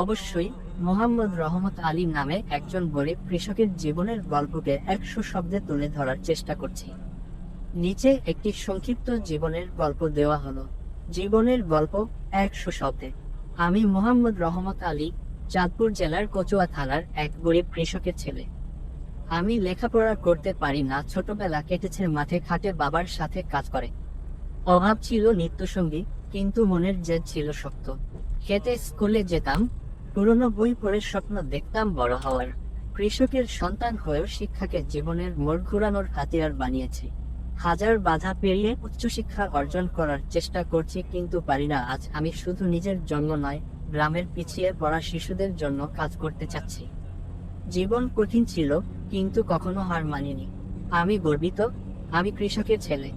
অবশ্যই। মোহাম্মদ রহমত আলী নামে একজন গরিব কৃষকের জীবনের গল্পকে 100 শব্দে তুলে ধরার চেষ্টা করছি। নিচে একটি সংক্ষিপ্ত জীবনের গল্প দেওয়া হলো। জীবনের গল্প 100 শব্দে। আমি মোহাম্মদ রহমত আলী, চাঁদপুর জেলার কচুয়া থানার এক গরিব কৃষকের ছেলে। আমি লেখাপড়া করতে পারি না, ছোটবেলা কেটেছে মাঠে ঘাটে বাবার সাথে কাজ করে। অভাব ছিল নিত্যসঙ্গী, কিন্তু মনের জেদ ছিল শক্ত। খেতে স্কুলে যেতাম, পুরনো বই পড়ে স্বপ্ন দেখতাম বড় হওয়ার। কৃষকের সন্তান হয়েও শিক্ষাকে জীবনের মোড় ঘুরানোর হাতিয়ার বানিয়েছি। হাজার বাধা পেরিয়ে উচ্চশিক্ষা অর্জন করার চেষ্টা করছি, কিন্তু পারি না। আজ আমি শুধু নিজের জন্য নয়, গ্রামের পিছিয়ে পড়া শিশুদের জন্য কাজ করতে চাচ্ছি। জীবন কঠিন ছিল, কিন্তু কখনো হার মানিনি। আমি গর্বিত, আমি কৃষকের ছেলে।